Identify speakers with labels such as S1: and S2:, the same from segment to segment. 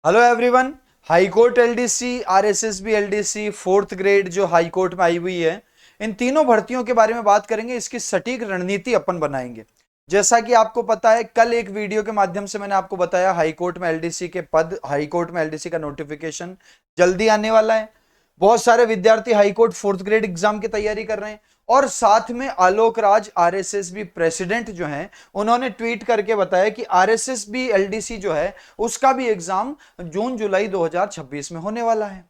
S1: Hello everyone. High court LDC, RSSB LDC, fourth grade जो high court में आई हुई है, इन तीनों भर्तियों के बारे में बात करेंगे। इसकी सटीक रणनीति अपन बनाएंगे। जैसा कि आपको पता है, कल एक वीडियो के माध्यम से मैंने आपको बताया हाई कोर्ट में एलडीसी के पद, हाई कोर्ट में एलडीसी का नोटिफिकेशन जल्दी आने वाला है। बहुत सारे विद्यार्थी high court fourth grade exam की तैयारी कर रहे हैं। और साथ में आलोक राज आरएसएसबी प्रेसिडेंट जो हैं, उन्होंने ट्वीट करके बताया कि आरएसएसबी एलडीसी जो है उसका भी एग्जाम जून जुलाई 2026 में होने वाला है।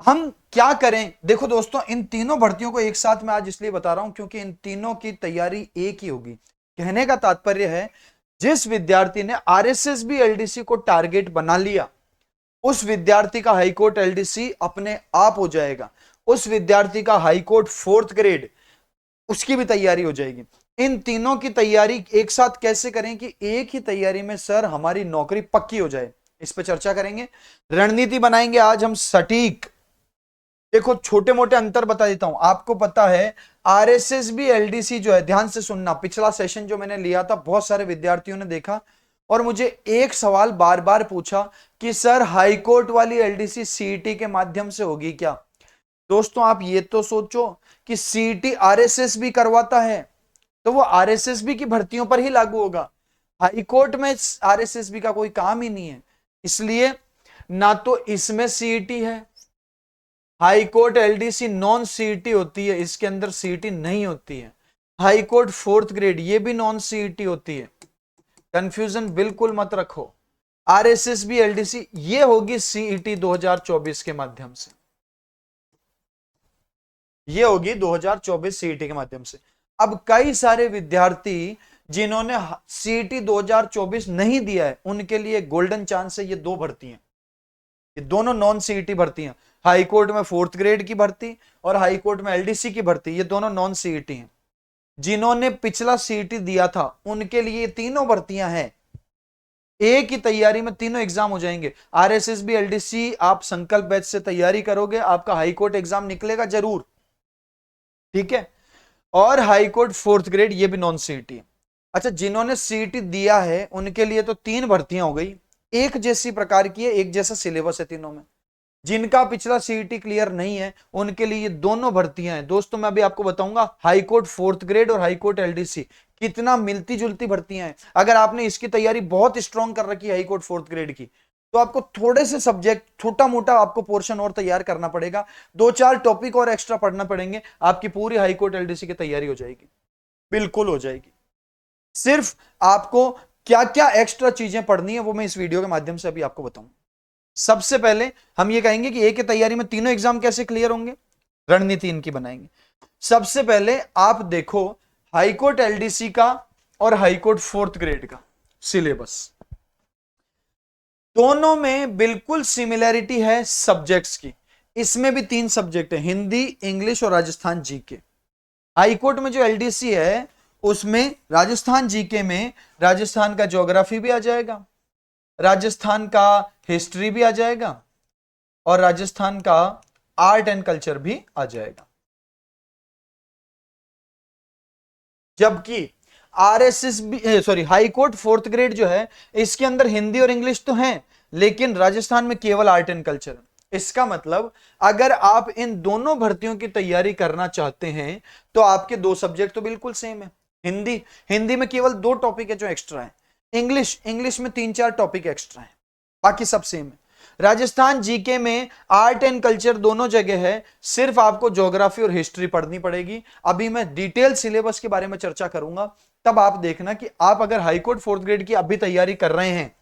S1: हम क्या करें? देखो दोस्तों, इन तीनों भर्तियों को एक साथ मैं आज इसलिए बता रहा हूं क्योंकि इन तीनों की तैयारी एक ही होगी। कहने का तात्पर्य है, जिस विद्यार्थी ने आरएसएसबी एलडीसी को टारगेट बना लिया, उस विद्यार्थी का हाईकोर्ट एलडीसी अपने आप हो जाएगा। उस विद्यार्थी का हाईकोर्ट फोर्थ ग्रेड, उसकी भी तैयारी हो जाएगी। इन तीनों की तैयारी एक साथ कैसे करें कि एक ही तैयारी में सर हमारी नौकरी पक्की हो जाए, इस पर चर्चा करेंगे, रणनीति बनाएंगे आज हम सटीक। देखो, छोटे मोटे अंतर बता देता हूं। आपको पता है आरएसएसबी एलडीसी जो है, ध्यान से सुनना, पिछला सेशन जो मैंने लिया था बहुत सारे विद्यार्थियों ने देखा और मुझे एक सवाल बार बार पूछा कि सर हाईकोर्ट वाली एलडीसी सीईटी के माध्यम से होगी क्या? दोस्तों, आप ये तो सोचो कि सीईटी आरएसएसबी करवाता है तो वो आरएसएसबी की भर्तियों पर ही लागू होगा। हाईकोर्ट में आरएसएसबी का कोई काम ही नहीं है, इसलिए ना तो इसमें सीईटी है। हाईकोर्ट एलडीसी नॉन सीईटी होती है, इसके अंदर सीईटी नहीं होती है। हाईकोर्ट फोर्थ ग्रेड, ये भी नॉन सीईटी होती है। कंफ्यूजन बिल्कुल मत रखो। आरएसएसबी एलडीसी ये होगी सीईटी 2024 के माध्यम से, ये होगी 2024 सीईटी के माध्यम से। अब कई सारे विद्यार्थी जिन्होंने सीईटी 2024 नहीं दिया है, उनके लिए गोल्डन चांस है। ये दो भर्ती हैं, ये दोनों नॉन सीईटी भर्ती हैं। हाई कोर्ट में फोर्थ ग्रेड की भर्ती और हाई कोर्ट में एलडीसी की भर्ती, ये दोनों नॉन सीईटी हैं। जिन्होंने पिछला सीईटी दिया था उनके लिए तीनों भर्तियां हैं, एक ही तैयारी में तीनों एग्जाम हो जाएंगे। आरएसएसबी एलडीसी आप संकल्प बैच से तैयारी करोगे, आपका हाई कोर्ट एग्जाम निकलेगा जरूर, ठीक है। और हाई कोर्ट फोर्थ ग्रेड, ये भी नॉन सीईटी है। अच्छा, जिन्होंने सीईटी दिया है उनके लिए तो तीन भर्तियां हो गई, एक जैसी प्रकार की है, एक जैसा सिलेबस है तीनों में। जिनका पिछला सीईटी क्लियर नहीं है उनके लिए ये दोनों भर्तियां हैं। दोस्तों, मैं अभी आपको बताऊंगा हाई कोर्ट फोर्थ ग्रेड और हाई कोर्ट एलडीसी कितना मिलती जुलती भर्तियां हैं। अगर आपने इसकी तैयारी बहुत स्ट्रांग कर रखी है हाई कोर्ट फोर्थ ग्रेड की, तो आपको थोड़े से सब्जेक्ट, छोटा मोटा आपको पोर्शन और तैयार करना पड़ेगा, दो चार टॉपिक और एक्स्ट्रा पढ़ना पड़ेंगे, आपकी पूरी हाई कोर्ट एलडीसी की तैयारी हो जाएगी, बिल्कुल हो जाएगी। सिर्फ आपको क्या क्या एक्स्ट्रा चीजें पढ़नी है वो मैं इस वीडियो के माध्यम से अभी आपको बताऊंगा। सबसे पहले हम ये कहेंगे कि एक ही तैयारी में तीनों एग्जाम कैसे क्लियर होंगे, रणनीति इनकी बनाएंगे। सबसे पहले आप देखो हाईकोर्ट एलडीसी का और हाईकोर्ट फोर्थ ग्रेड का सिलेबस, दोनों में बिल्कुल सिमिलैरिटी है सब्जेक्ट्स की। इसमें भी तीन सब्जेक्ट है, हिंदी, इंग्लिश और राजस्थान जीके। हाईकोर्ट में जो एलडीसी है उसमें राजस्थान जीके में राजस्थान का ज्योग्राफी भी आ जाएगा, राजस्थान का हिस्ट्री भी आ जाएगा और राजस्थान का आर्ट एंड कल्चर भी आ जाएगा। जबकि RSSB sorry high court fourth grade जो है, इसके अंदर हिंदी और इंग्लिश तो है, लेकिन राजस्थान में केवल आर्ट एंड कल्चर। इसका मतलब अगर आप इन दोनों भर्तियों की तैयारी करना चाहते हैं तो आपके दो सब्जेक्ट तो बिल्कुल सेम है। हिंदी, हिंदी में केवल दो टॉपिक है जो एक्स्ट्रा है। इंग्लिश, इंग्लिश में तीन चार टॉपिक एक्स्ट्रा है, बाकी सब सेम है। राजस्थान जीके में आर्ट एंड कल्चर दोनों जगह है, सिर्फ आपको ज्योग्राफी और हिस्ट्री पढ़नी पड़ेगी। अभी मैं डिटेल सिलेबस के बारे में चर्चा करूंगा, तब आप देखना कि आप अगर हाईकोर्ट फोर्थ ग्रेड की अभी तैयारी कर रहे हैं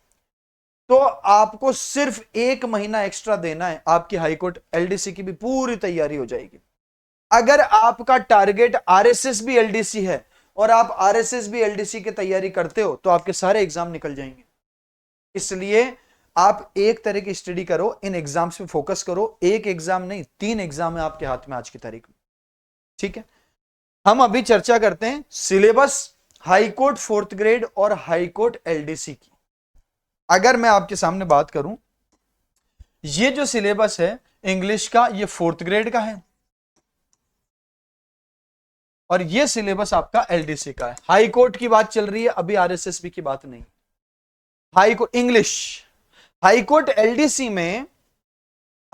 S1: तो आपको सिर्फ एक महीना एक्स्ट्रा देना है, आपकी हाईकोर्ट एलडीसी की भी पूरी तैयारी हो जाएगी। अगर आपका टारगेट आरएसएसबी एलडीसी है और आप आरएसएसबी एलडीसी की तैयारी करते हो तो आपके सारे एग्जाम निकल जाएंगे। इसलिए आप एक तरह की स्टडी करो, इन एग्जाम्स पे फोकस करो। एक एग्जाम नहीं, तीन एग्जाम है आपके हाथ में आज की तारीख में, ठीक है। हम अभी चर्चा करते हैं सिलेबस हाईकोर्ट फोर्थ ग्रेड और हाईकोर्ट एलडीसी की। अगर मैं आपके सामने बात करूं, ये जो सिलेबस है इंग्लिश का, ये फोर्थ ग्रेड का है और ये सिलेबस आपका एलडीसी का है। हाई कोर्ट की बात चल रही है, अभी आरएसएसबी की बात नहीं। High court English, high court LDC में,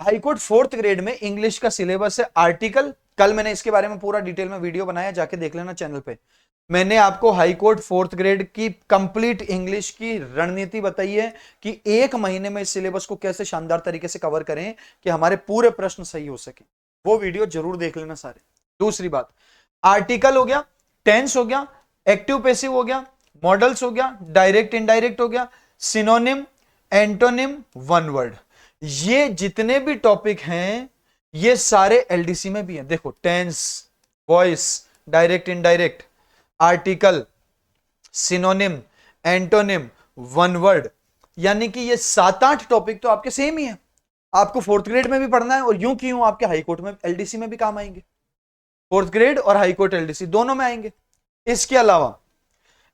S1: हाईकोर्ट फोर्थ ग्रेड में इंग्लिश का सिलेबस है आर्टिकल। कल मैंने इसके बारे में पूरा डिटेल में वीडियो बनाया, जाके देख लेना चैनल पे। मैंने आपको हाईकोर्ट फोर्थ ग्रेड की कंप्लीट इंग्लिश की रणनीति बताई है कि एक महीने में इस सिलेबस को कैसे शानदार तरीके से कवर करें कि हमारे पूरे प्रश्न सही हो सके। वो वीडियो जरूर देख लेना सारे। दूसरी बात, आर्टिकल हो गया, टेंस हो गया, एक्टिव पैसिव हो गया, मॉडल्स हो गया, डायरेक्ट इनडायरेक्ट हो गया, सिनोनिम, एंटोनिम, वन वर्ड, ये जितने भी टॉपिक हैं ये सारे एलडीसी में भी हैं। देखो, tense, voice, direct indirect, article, synonym, antonym, one word, यानी कि ये 7-8 टॉपिक तो आपके सेम ही है। आपको फोर्थ ग्रेड में भी पढ़ना है और यूं की यूं आपके हाईकोर्ट में एलडीसी में भी काम आएंगे। फोर्थ ग्रेड और हाईकोर्ट एलडीसी दोनों में आएंगे। इसके अलावा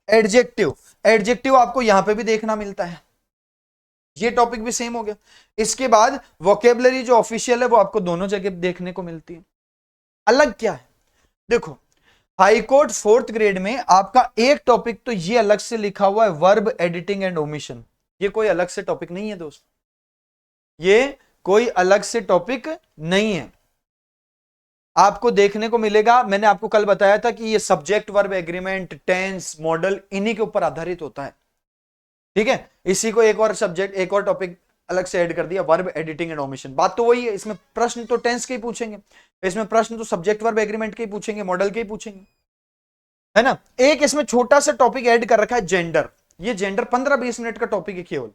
S1: एडजेक्टिव, एडजेक्टिव आपको यहां पे भी देखना मिलता है, ये टॉपिक भी सेम हो गया। इसके बाद वोकेबलरी जो ऑफिशियल है वो आपको दोनों जगह देखने को मिलती है। अलग क्या है, देखो, हाईकोर्ट फोर्थ ग्रेड में आपका एक टॉपिक तो ये अलग से लिखा हुआ है, वर्ब एडिटिंग एंड ओमिशन। ये कोई अलग से टॉपिक नहीं है दोस्त, ये कोई अलग से टॉपिक नहीं है। आपको देखने को मिलेगा, मैंने आपको कल बताया था कि ये subject verb agreement, tense, modal, इन्हीं के ऊपर आधारित होता है। ठीक है, इसी को एक और सब्जेक्ट, एक और टॉपिक अलग से ऐड कर दिया, वर्ब एडिटिंग एंड ओमिशन। बात तो वही है, इसमें प्रश्न तो टेंस के ही पूछेंगे, इसमें प्रश्न तो सब्जेक्ट वर्ब एग्रीमेंट के ही पूछेंगे, मॉडल के ही पूछेंगे, है ना। एक इसमें छोटा सा टॉपिक ऐड कर रखा है, जेंडर। ये जेंडर 15-20 मिनट का टॉपिक है केवल।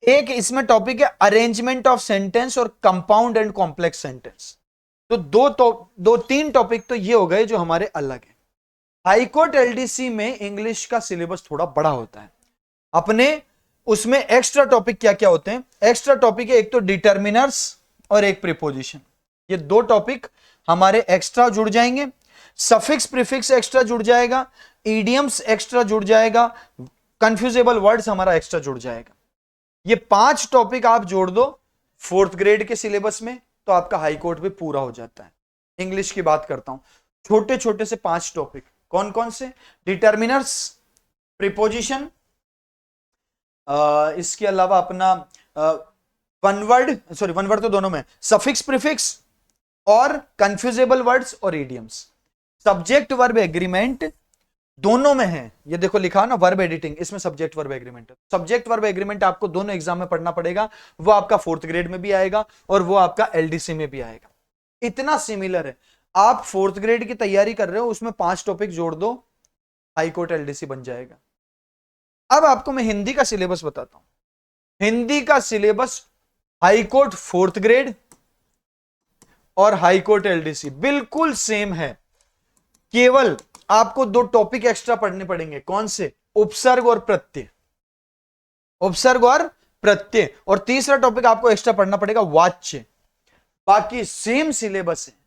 S1: एक इसमें टॉपिक है अरेंजमेंट ऑफ सेंटेंस और कंपाउंड एंड कॉम्प्लेक्स सेंटेंस। तो दो तीन टॉपिक तो ये हो गए जो हमारे अलग है। हाईकोर्ट एलडीसी में इंग्लिश का सिलेबस थोड़ा बड़ा होता है अपने, उसमें एक्स्ट्रा टॉपिक क्या क्या होते हैं? एक्स्ट्रा टॉपिक है एक तो डिटर्मिनर्स और एक प्रीपोजिशन, ये दो टॉपिक हमारे एक्स्ट्रा जुड़ जाएंगे। सफिक्स प्रीफिक्स एक्स्ट्रा जुड़ जाएगा, इडियम्स एक्स्ट्रा जुड़ जाएगा, कंफ्यूजेबल वर्ड्स हमारा एक्स्ट्रा जुड़ जाएगा। ये 5 टॉपिक आप जोड़ दो फोर्थ ग्रेड के सिलेबस में तो आपका हाईकोर्ट भी पूरा हो जाता है। इंग्लिश की बात करता हूं, छोटे छोटे से 5 टॉपिक कौन कौन से? डिटर्मिनर्स, प्रीपोजिशन, इसके अलावा अपना वन वर्ड तो दोनों में, सफिक्स प्रीफिक्स और कंफ्यूजेबल वर्ड्स और इडियम्स। सब्जेक्ट वर्ब एग्रीमेंट दोनों में है, ये देखो लिखा ना वर्ब एडिटिंग, इसमें सब्जेक्ट वर्ब एग्रीमेंट है। सब्जेक्ट वर्ब एग्रीमेंट आपको दोनों एग्जाम में पढ़ना पड़ेगा, वो आपका फोर्थ ग्रेड में भी आएगा और वो आपका एलडीसी में भी आएगा। इतना सिमिलर है। आप फोर्थ ग्रेड की तैयारी कर रहे हो, उसमें 5 टॉपिक जोड़ दो, हाईकोर्ट एलडीसी बन जाएगा। अब आपको मैं हिंदी का सिलेबस बताता हूं। हिंदी का सिलेबस हाईकोर्ट फोर्थ ग्रेड और हाईकोर्ट एलडीसी बिल्कुल सेम है, केवल आपको 2 टॉपिक एक्स्ट्रा पढ़ने पड़ेंगे। कौन से? उपसर्ग और प्रत्यय, उपसर्ग और प्रत्यय, और तीसरा टॉपिक आपको एक्स्ट्रा पढ़ना पड़ेगा वाच्य। बाकी सेम सिलेबस है।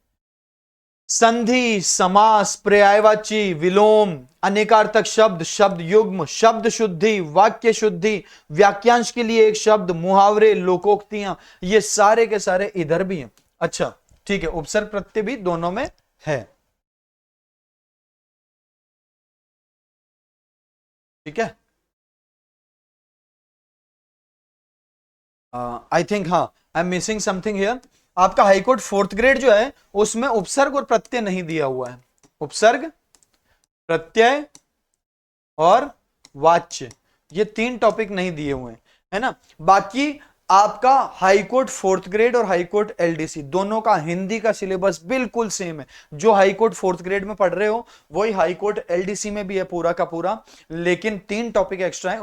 S1: संधि, समास, पर्यायवाची, विलोम, अनेकार्थक शब्द, शब्द युग्म, शब्द शुद्धि, वाक्य शुद्धि, वाक्यांश के लिए एक शब्द, मुहावरे, लोकोक्तियां, ये सारे के सारे इधर भी हैं। अच्छा ठीक है, उपसर्ग प्रत्यय भी दोनों में है। ठीक है, आई थिंक हाँ I am missing something here. आपका हाईकोर्ट फोर्थ ग्रेड जो है उसमें उपसर्ग और प्रत्यय नहीं दिया हुआ है। उपसर्ग, प्रत्यय और वाच्य, ये 3 टॉपिक नहीं दिए हुए हैं, है ना। बाकी आपका हाईकोर्ट फोर्थ ग्रेड और हाईकोर्ट एलडीसी दोनों का हिंदी का सिलेबस बिल्कुल सेम है। जो हाईकोर्ट फोर्थ ग्रेड में पढ़ रहे हो वही हाईकोर्ट एलडीसी में भी है पूरा का पूरा, लेकिन 3 टॉपिक एक्स्ट्रा है,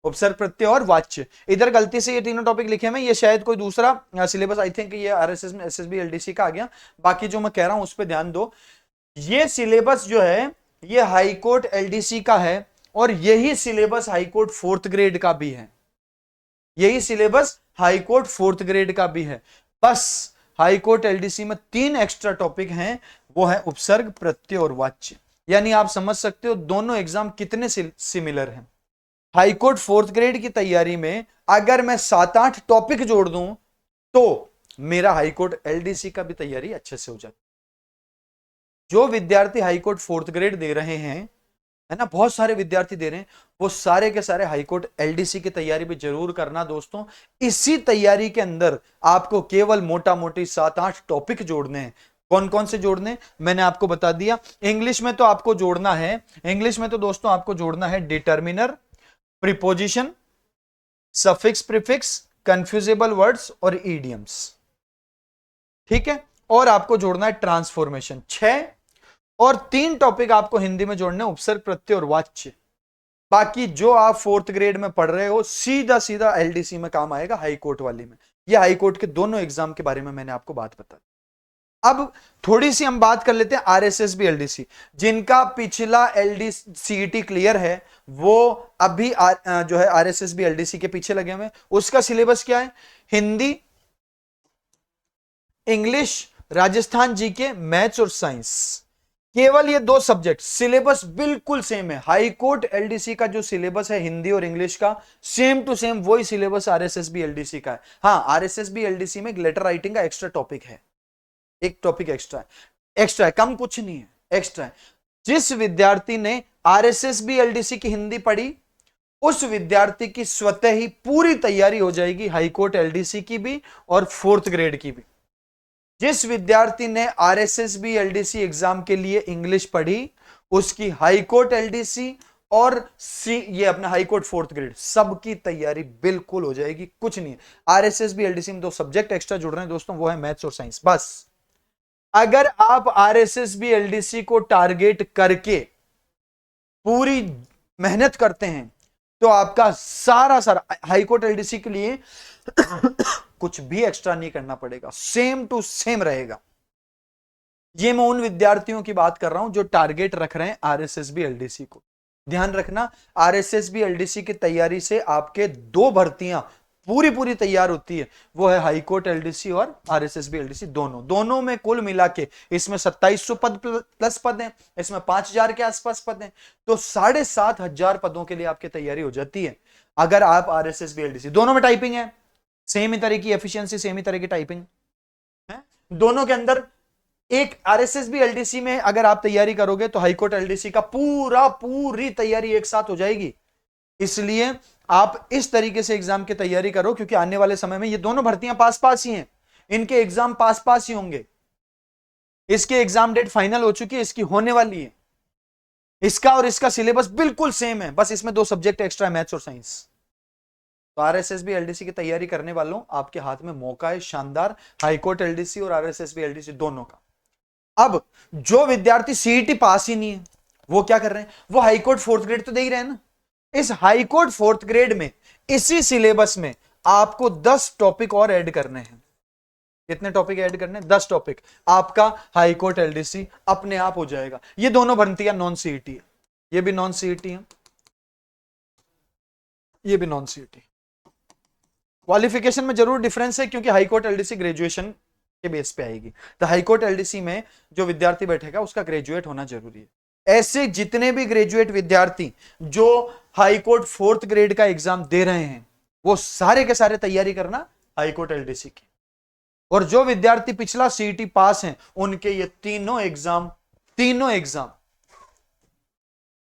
S1: उपसर्ग प्रत्यय और वाच्य। इधर गलती से ये तीनों टॉपिक लिखे हैं, ये शायद कोई दूसरा सिलेबस, आई थिंक ये आरएसएस में एसएसबी एलडीसी का आ गया। बाकी जो मैं कह रहा हूं उस पर ध्यान दो। ये सिलेबस जो है ये हाईकोर्ट एलडीसी का है और यही सिलेबस हाईकोर्ट फोर्थ ग्रेड का भी है, यही सिलेबस हाईकोर्ट फोर्थ ग्रेड का भी है। बस हाईकोर्ट एलडीसी में 3 एक्स्ट्रा टॉपिक हैं, वो है उपसर्ग, प्रत्यय और वाच्य। यानी आप समझ सकते हो दोनों एग्जाम कितने सिमिलर हैं। हाईकोर्ट फोर्थ ग्रेड की तैयारी में अगर मैं 7-8 टॉपिक जोड़ दूं तो मेरा हाईकोर्ट एलडीसी का भी तैयारी अच्छे से हो जाती। जो विद्यार्थी हाईकोर्ट फोर्थ ग्रेड दे रहे हैं है ना, बहुत सारे विद्यार्थी दे रहे हैं, वो सारे के सारे हाईकोर्ट एलडीसी की तैयारी भी जरूर करना दोस्तों। इसी तैयारी के अंदर आपको केवल मोटा मोटी 7-8 टॉपिक जोड़ने हैं। कौन कौन से जोड़ने हैं मैंने आपको बता दिया। इंग्लिश में तो आपको जोड़ना है, इंग्लिश में तो दोस्तों आपको जोड़ना है determiner, preposition, suffix, prefix, confusable words और ईडियम्स। ठीक है, और आपको जोड़ना है ट्रांसफॉर्मेशन 6, और 3 टॉपिक आपको हिंदी में जोड़ने हैं, उपसर्ग, प्रत्यय और वाच्य। बाकी जो आप 4th ग्रेड में पढ़ रहे हो सीधा सीधा एलडीसी में काम आएगा, हाई कोर्ट वाली में। ये हाई कोर्ट के दोनों एग्जाम के बारे में मैंने आपको बात बता दी। अब थोड़ी सी हम बात कर लेते हैं आरएसएसबी एलडीसी। जिनका पिछला एलडीसीईटी क्लियर है वो अभी जो है आरएसएसबी एलडीसी के पीछे लगे हुए हैं। उसका सिलेबस क्या है? Hindi, English, Rajasthan GK, maths और साइंस। केवल ये 2 सब्जेक्ट, सिलेबस बिल्कुल सेम है। हाई कोर्ट एलडीसी का जो सिलेबस है हिंदी और इंग्लिश का, सेम टू सेम वही सिलेबस आरएसएसबी एलडीसी का है। हाँ, आरएसएसबी एलडीसी में लेटर राइटिंग का एक्स्ट्रा टॉपिक है, एक टॉपिक एक्स्ट्रा है, एक्स्ट्रा है, कम कुछ नहीं है, एक्स्ट्रा है। जिस विद्यार्थी ने आरएसएसबी एलडीसी की हिंदी पढ़ी उस विद्यार्थी की स्वतः ही पूरी तैयारी हो जाएगी हाईकोर्ट एलडीसी की भी और 4th ग्रेड की भी। जिस विद्यार्थी ने आरएसएसबी एलडीसी एग्जाम के लिए इंग्लिश पढ़ी उसकी हाईकोर्ट एलडीसी और ये अपना हाईकोर्ट 4th ग्रेड सबकी तैयारी बिल्कुल हो जाएगी, कुछ नहीं है। आरएसएसबी एलडीसी में 2 सब्जेक्ट एक्स्ट्रा जुड़ रहे हैं दोस्तों, वो है मैथ्स और साइंस। बस अगर आप आरएसएसबी एलडीसी को टारगेट करके पूरी मेहनत करते हैं तो आपका सारा हाईकोर्ट एलडीसी के लिए कुछ भी एक्स्ट्रा नहीं करना पड़ेगा, सेम टू सेम रहेगा। ये मैं उन विद्यार्थियों की बात कर रहा हूं जो टारगेट रख रहे हैं आरएसएसबी एलडीसी को। ध्यान रखना, आरएसएसबी एलडीसी की तैयारी से आपके 2 भर्तियां पूरी तैयार होती है, वो है हाईकोर्ट एलडीसी और आरएसएसबी एलडीसी दोनों में कुल मिला के इसमें 2700 पद प्लस पद हैं, इसमें 5000 के आसपास पद हैं, तो 7500 पदों के लिए आपकी तैयारी हो जाती है अगर आप आरएसएसबी एलडीसी। दोनों में टाइपिंग है, सेम ही तरह की एफिशिएंसी, सेम ही तरह की टाइपिंग है दोनों के अंदर। एक आरएसएसबी एलडीसी में अगर आप तैयारी करोगे तो हाईकोर्ट एलडीसी का पूरी तैयारी एक साथ हो जाएगी। इसलिए आप इस तरीके से एग्जाम की तैयारी करो, क्योंकि आने वाले समय में ये दोनों भर्तियां पास ही हैं, इनके एग्जाम पास ही होंगे। इसके एग्जाम डेट फाइनल हो चुकी है, इसकी होने वाली है। इसका और इसका सिलेबस बिल्कुल सेम है, बस इसमें 2 सब्जेक्ट एक्स्ट्रा, मैथ्स और साइंस। तो आरएसएसबी एलडीसी की तैयारी करने वालों आपके हाथ में मौका है शानदार, हाईकोर्ट एलडीसी और आरएसएसबी एलडीसी दोनों का। अब जो विद्यार्थी सीईटी पास ही नहीं है वो क्या कर रहे हैं? वो हाईकोर्ट 4th ग्रेड तो दे ही रहे हैं ना। इस हाईकोर्ट 4th ग्रेड में इसी सिलेबस में आपको 10 टॉपिक और ऐड करने हैं। कितने टॉपिक ऐड करने हैं? 10 टॉपिक। आपका हाईकोर्ट एलडीसी अपने आप हो जाएगा। ये दोनों भर्तियां नॉन सीईटी है, ये भी नॉन सीईटी है, ये भी नॉन सीईटी। क्वालिफिकेशन में जरूर डिफरेंस है क्योंकि हाईकोर्ट एलडीसी ग्रेजुएशन के बेस पे आएगी, तो हाईकोर्ट एलडीसी में जो विद्यार्थी बैठेगा उसका ग्रेजुएट होना जरूरी है। ऐसे जितने भी ग्रेजुएट विद्यार्थी जो हाईकोर्ट 4th ग्रेड का एग्जाम दे रहे हैं वो सारे के सारे तैयारी करना हाईकोर्ट एलडीसी की। और जो विद्यार्थी पिछला सीईटी पास हैं उनके ये तीनों एग्जाम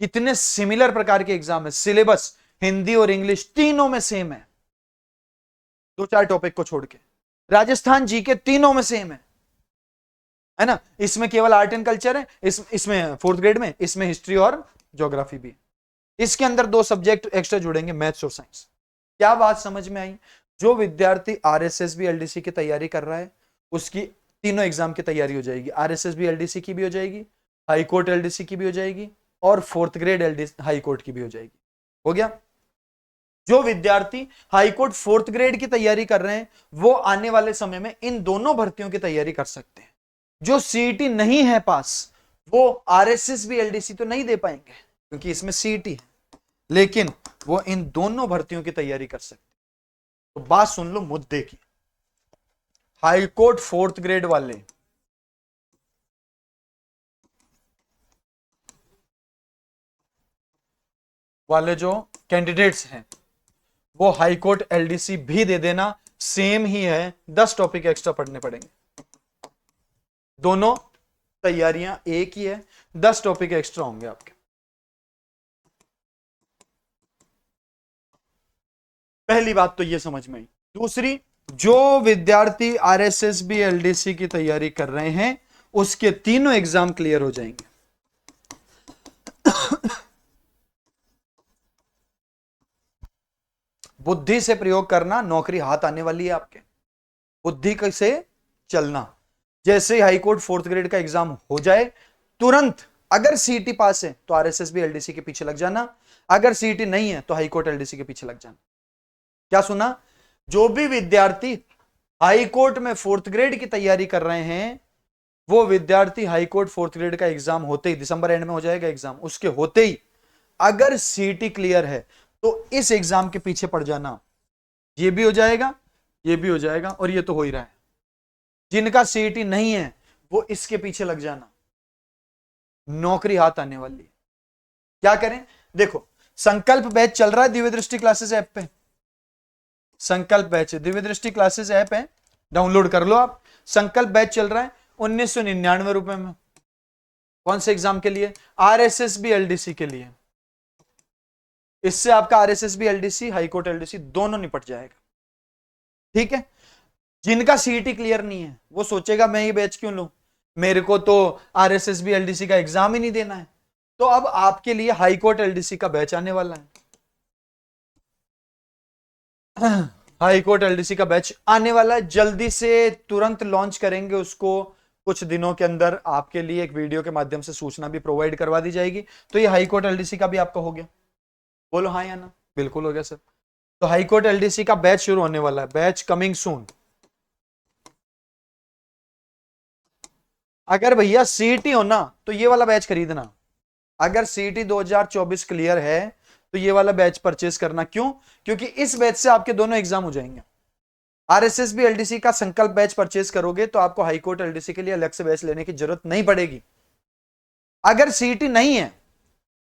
S1: कितने सिमिलर प्रकार के एग्जाम है। सिलेबस हिंदी और इंग्लिश तीनों में सेम है, 2-4 टॉपिक को छोड़ के। राजस्थान जीके तीनों में सेम है ना। इसमें केवल आर्ट एंड कल्चर है, इसमें 4th ग्रेड में, इसमें हिस्ट्री और ज्योग्राफी भी है। इसके अंदर 2 सब्जेक्ट एक्स्ट्रा जुड़ेंगे, मैथ्स और साइंस। क्या बात समझ में आई? जो विद्यार्थी आरएसएसबी एलडीसी की तैयारी कर रहा है उसकी तीनों एग्जाम की तैयारी हो जाएगी, आरएसएसबी एलडीसी की भी हो जाएगी, हाईकोर्ट एलडीसी की भी हो जाएगी और 4th ग्रेड एलडीसी हाईकोर्ट की भी हो जाएगी। हो गया? जो विद्यार्थी हाईकोर्ट 4th ग्रेड की तैयारी कर रहे हैं वो आने वाले समय में इन दोनों भर्तियों की तैयारी कर सकते हैं। जो सीईटी नहीं है पास वो आरएसएसबी एलडीसी तो नहीं दे पाएंगे क्योंकि इसमें सीईटी है, लेकिन वो इन दोनों भर्तियों की तैयारी कर सकते हैं। तो बात सुन लो मुद्दे की। हाईकोर्ट 4th ग्रेड वाले जो कैंडिडेट्स हैं वो हाईकोर्ट एलडीसी भी दे देना, सेम ही है, 10 टॉपिक एक्स्ट्रा पढ़ने पड़ेंगे। दोनों तैयारियां एक ही है, 10 टॉपिक एक्स्ट्रा होंगे आपके। पहली बात तो ये समझ में आई। दूसरी, जो विद्यार्थी आरएसएसबी एलडीसी की तैयारी कर रहे हैं उसके तीनों एग्जाम क्लियर हो जाएंगे। बुद्धि से प्रयोग करना, नौकरी हाथ आने वाली है आपके। बुद्धि से चलना। जैसे हाईकोर्ट 4th ग्रेड का एग्जाम हो जाए, तुरंत अगर सीईटी पास है तो आरएसएसबी एलडीसी के पीछे लग जाना, अगर सीईटी नहीं है तो हाईकोर्ट एलडीसी के पीछे लग जाना। क्या सुना? जो भी विद्यार्थी हाईकोर्ट में 4th ग्रेड की तैयारी कर रहे हैं, वो विद्यार्थी हाईकोर्ट 4th ग्रेड का एग्जाम होते ही, दिसंबर एंड में हो जाएगा एग्जाम, उसके होते ही अगर सीईटी क्लियर है तो इस एग्जाम के पीछे पड़ जाना। ये भी हो जाएगा, ये भी हो जाएगा, और ये तो हो ही रहा है। जिनका सीईटी नहीं है वो इसके पीछे लग जाना, नौकरी हाथ आने वाली है। क्या करें? देखो, संकल्प बैच चल रहा है दिव्य दृष्टि क्लासेस ऐप पे। संकल्प बैच दिव्य दृष्टि क्लासेस ऐप है, डाउनलोड कर लो आप। संकल्प बैच चल रहा है 1999 रुपए में। कौन से एग्जाम के लिए? आरएसएसबी एलडीसी के लिए। इससे आपका आरएसएसबी एलडीसी, हाईकोर्ट एलडीसी दोनों निपट जाएगा। ठीक है? जिनका सीईटी क्लियर नहीं है वो सोचेगा मैं ये बैच क्यों लूं, मेरे को तो आरएसएसबी एलडीसी का एग्जाम ही नहीं देना है। तो अब आपके लिए हाईकोर्ट एलडीसी का बैच आने वाला है। हाईकोर्ट एलडीसी का बैच आने वाला है, जल्दी से तुरंत लॉन्च करेंगे उसको। कुछ दिनों के अंदर आपके लिए एक वीडियो के माध्यम से सूचना भी प्रोवाइड करवा दी जाएगी। तो ये हाईकोर्ट एलडीसी का भी आपका हो गया। बोलो हाँ या ना? बिल्कुल हो गया सर। तो हाईकोर्ट एलडीसी का बैच शुरू होने वाला है, बैच कमिंग सून। अगर भैया सीईटी हो ना तो ये वाला बैच खरीदना। अगर सीईटी 2024 क्लियर है तो ये वाला बैच परचेस करना। क्यों? क्योंकि इस बैच से आपके दोनों एग्जाम हो जाएंगे। आरएसएसबी एलडीसी का संकल्प बैच परचेस करोगे तो आपको हाईकोर्ट एलडीसी के लिए अलग से बैच लेने की जरूरत नहीं पड़ेगी। अगर सीईटी नहीं है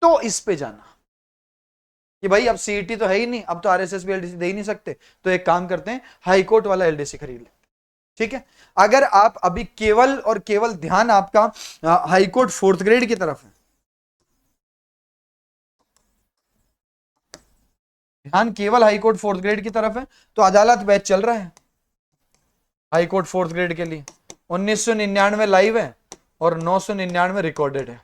S1: तो इस पे जाना कि भाई अब सीईटी तो है ही नहीं, अब तो आरएसएसबी एलडीसी दे ही नहीं सकते, तो एक काम करते हैं हाईकोर्ट वाला एलडीसी खरीद लेते। ठीक है? अगर आप अभी केवल और केवल ध्यान आपका हाईकोर्ट 4th ग्रेड की तरफ है, ध्यान केवल हाईकोर्ट 4th ग्रेड की तरफ है, तो अदालत बैच चल रहा है हाईकोर्ट 4th ग्रेड के लिए। 1999 लाइव है और 999 रिकॉर्डेड है।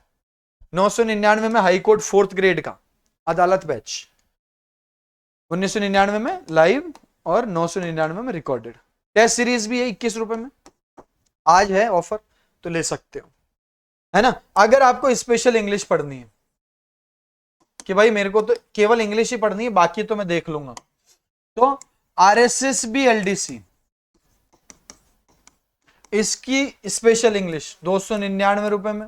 S1: 999 में हाईकोर्ट 4th ग्रेड का अदालत बैच, 1999 में लाइव और 999 में रिकॉर्डेड। टेस्ट सीरीज भी है 21 रुपए में, आज है ऑफर तो ले सकते हो, है ना। अगर आपको स्पेशल इंग्लिश पढ़नी है कि भाई मेरे को तो केवल इंग्लिश ही पढ़नी है, बाकी तो मैं देख लूंगा, तो आरएसएसबी एलडीसी इसकी स्पेशल इंग्लिश 299 रुपए में,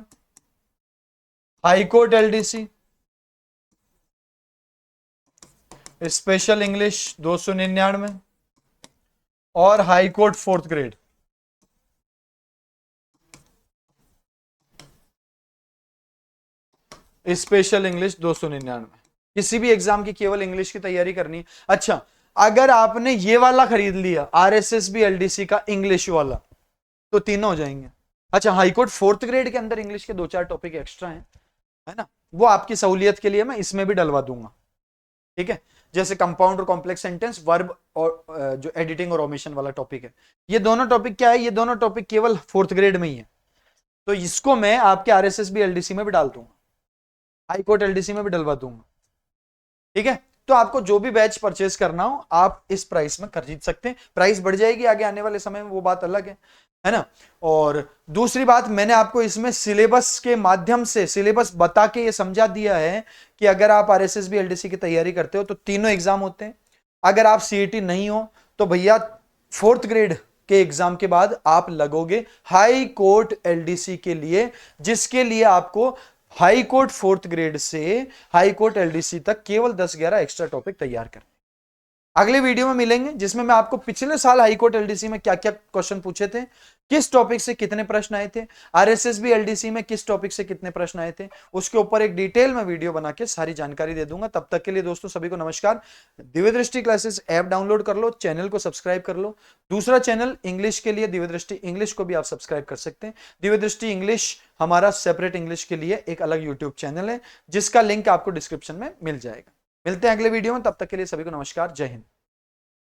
S1: हाईकोर्ट एलडीसी स्पेशल इंग्लिश 299 और high court 4th grade special English 299। किसी भी एग्जाम की केवल इंग्लिश की तैयारी करनी है। अच्छा, अगर आपने ये वाला खरीद लिया आरएसएसबी एलडीसी का इंग्लिश वाला तो तीनों हो जाएंगे। अच्छा, हाईकोर्ट 4th ग्रेड के अंदर इंग्लिश के 2-4 टॉपिक एक्स्ट्रा हैं, है ना, वो आपकी सहूलियत के लिए मैं इसमें भी डलवा दूंगा। ठीक है? जैसे कंपाउंड और कॉम्प्लेक्स सेंटेंस, वर्ब और जो एडिटिंग और ओमिशन वाला टॉपिक है, ये दोनों टॉपिक क्या है, ये दोनों टॉपिक केवल 4th ग्रेड में ही है, तो इसको मैं आपके आरएसएसबी एलडीसी में भी डाल दूंगा, हाईकोर्ट एलडीसी में भी डलवा दूंगा। ठीक है? तो आपको जो भी बैच परचेस करना हो आप इस प्राइस में खरीद सकते हैं। प्राइस बढ़ जाएगी आगे आने वाले समय में, वो बात अलग है ना। और दूसरी बात, मैंने आपको इसमें सिलेबस के माध्यम से सिलेबस बता के ये समझा दिया है कि अगर आप आरएसएसबी एलडीसी की तैयारी करते हो तो तीनों एग्जाम होते हैं। अगर आप सीईटी नहीं हो तो भैया 4th ग्रेड के एग्जाम के बाद आप लगोगे हाई कोर्ट एलडीसी के लिए, जिसके लिए आपको हाई कोर्ट 4th ग्रेड से हाई कोर्ट एलडीसी तक केवल 10-11 एक्स्ट्रा टॉपिक तैयार करने। अगले वीडियो में मिलेंगे जिसमें मैं आपको पिछले साल हाईकोर्ट एलडीसी में क्या क्या क्वेश्चन पूछे थे, किस टॉपिक से कितने प्रश्न आए थे, आरएसएसबी एलडीसी में किस टॉपिक से कितने प्रश्न आए थे, उसके ऊपर एक डिटेल में वीडियो बना के सारी जानकारी दे दूंगा। तब तक के लिए दोस्तों सभी को नमस्कार। दिव्य दृष्टि क्लासेस ऐप डाउनलोड कर लो, चैनल को सब्सक्राइब कर लो। दूसरा चैनल इंग्लिश के लिए दिव्य दृष्टि इंग्लिश को भी आप सब्सक्राइब कर सकते हैं। दिव्य दृष्टि इंग्लिश हमारा सेपरेट इंग्लिश के लिए एक अलग यूट्यूब चैनल है जिसका लिंक आपको डिस्क्रिप्शन में मिल जाएगा। मिलते हैं अगले वीडियो में, तब तक के लिए सभी को नमस्कार, जय हिंद।